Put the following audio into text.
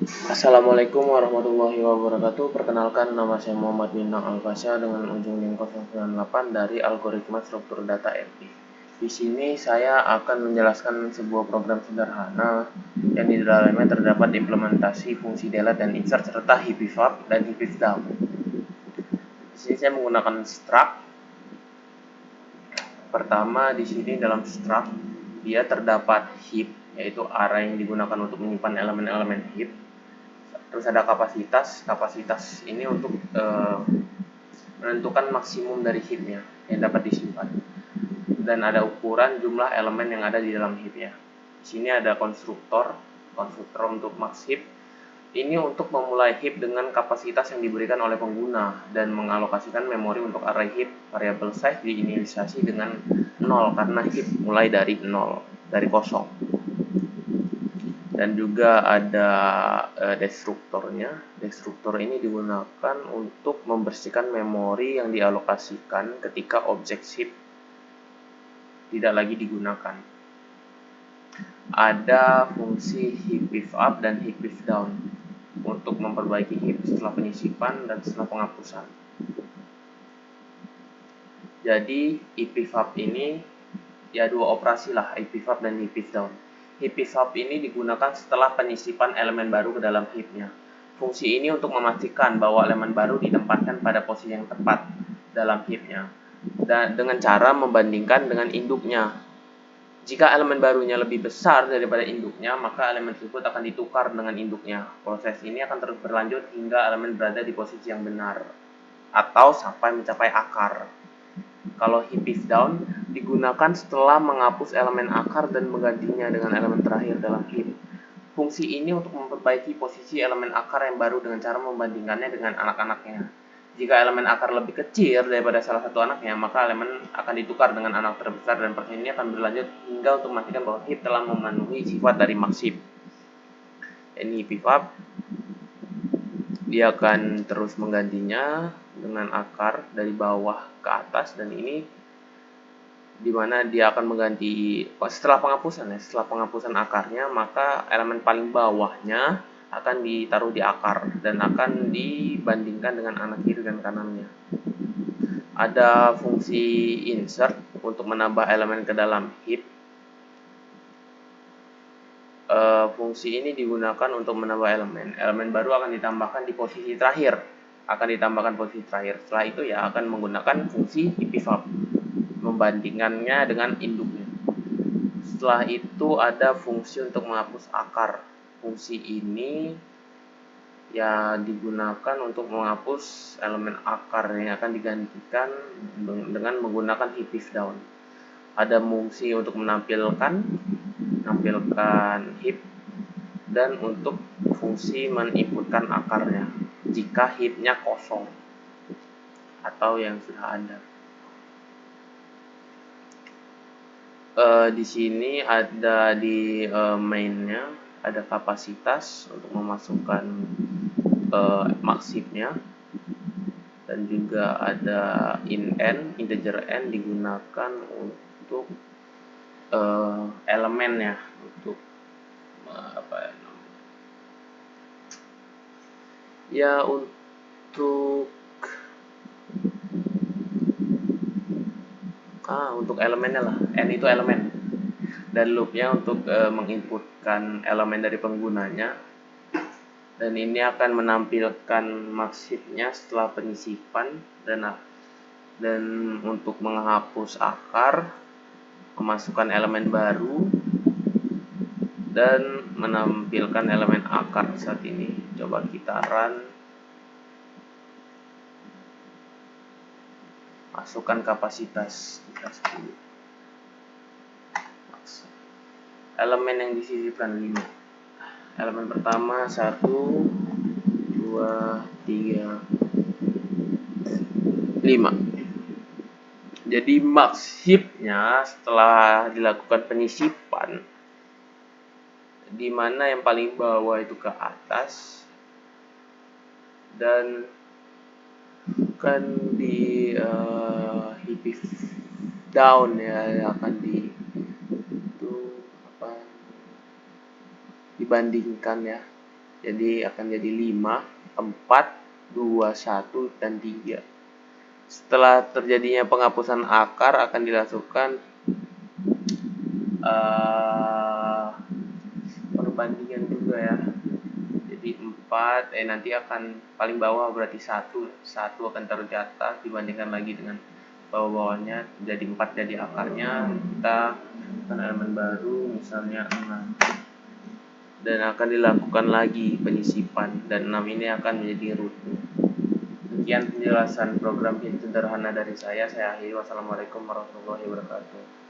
Assalamualaikum warahmatullahi wabarakatuh. Perkenalkan, nama saya Muhammad Minang Alfasya dengan ujung NIM 098 dari Algoritma Struktur Data RI. Di sini saya akan menjelaskan sebuah program sederhana yang di dalamnya terdapat implementasi fungsi delete dan insert serta heapifab dan heapifdown. Di sini saya menggunakan struct. Pertama, di sini dalam struct dia terdapat heap, yaitu array yang digunakan untuk menyimpan elemen-elemen heap. Terus ada kapasitas ini untuk menentukan maksimum dari heapnya yang dapat disimpan, dan ada ukuran jumlah elemen yang ada di dalam heapnya. Di sini ada konstruktor untuk max heap. Ini untuk memulai heap dengan kapasitas yang diberikan oleh pengguna dan mengalokasikan memori untuk array heap. Variable size diinisialisasi dengan 0 karena heap mulai dari 0, dari kosong. Dan juga ada destruktornya. Destruktor ini digunakan untuk membersihkan memori yang dialokasikan ketika objek heap tidak lagi digunakan. Ada fungsi heapifab dan heapifdown untuk memperbaiki heap setelah penyisipan dan setelah penghapusan. Jadi heapifab ini ya dua operasi lah, heapifab dan heapifdown. Heapifab ini digunakan setelah penyisipan elemen baru ke dalam heapnya. Fungsi ini untuk memastikan bahwa elemen baru ditempatkan pada posisi yang tepat dalam heapnya, dan dengan cara membandingkan dengan induknya. Jika elemen barunya lebih besar daripada induknya, maka elemen tersebut akan ditukar dengan induknya. Proses ini akan terus berlanjut hingga elemen berada di posisi yang benar atau sampai mencapai akar. Kalau heapifdown digunakan setelah menghapus elemen akar dan menggantinya dengan elemen terakhir dalam heap. Fungsi ini untuk memperbaiki posisi elemen akar yang baru dengan cara membandingkannya dengan anak-anaknya. Jika elemen akar lebih kecil daripada salah satu anaknya, maka elemen akan ditukar dengan anak terbesar, dan proses ini akan berlanjut hingga untuk memastikan bahwa heap telah memenuhi sifat dari max heap. Ini heapifab, dia akan terus menggantinya dengan akar dari bawah ke atas, dan ini dimana dia akan mengganti setelah penghapusan akarnya, maka elemen paling bawahnya akan ditaruh di akar dan akan dibandingkan dengan anak kiri dan kanannya. Ada fungsi insert untuk menambah elemen ke dalam heap. Fungsi ini digunakan untuk menambah elemen baru akan ditambahkan di posisi terakhir, setelah itu ya akan menggunakan fungsi heapifab, membandingkannya dengan induknya. Setelah itu ada fungsi untuk menghapus akar. Fungsi ini ya digunakan untuk menghapus elemen akar yang akan digantikan dengan menggunakan heapifdown. Ada fungsi untuk menampilkan heap, dan untuk fungsi meninputkan akarnya jika heapnya kosong atau yang sudah ada. Di sini ada di mainnya ada kapasitas untuk memasukkan max heapnya, dan juga ada integer n digunakan untuk elemennya, untuk untuk elemennya lah. N itu elemen, dan loopnya untuk menginputkan elemen dari penggunanya, dan ini akan menampilkan max heapnya setelah penyisipan, dan untuk menghapus akar, memasukkan elemen baru, dan menampilkan elemen akar saat ini. Coba kita run, masukkan kapasitas kita 10. Elemen yang disisipkan 5. Elemen pertama 1, 2, 3, 5. Jadi max heapnya setelah dilakukan penyisipan, di mana yang paling bawah itu ke atas, dan akan di heapifdown ya, akan dibandingkan ya. Jadi akan jadi 5, 4, 2, 1, dan 3. Setelah terjadinya penghapusan akar akan dilakukan perbandingan juga ya. Jadi 4, nanti akan paling bawah berarti 1 akan taruh di atas, dibandingkan lagi dengan bawah-bawahnya, jadi 4 jadi akarnya. Kita akan elemen baru misalnya 6, dan akan dilakukan lagi penyisipan, dan 6 ini akan menjadi root. Sekian penjelasan program hint sederhana dari saya akhiri. Wassalamualaikum warahmatullahi wabarakatuh.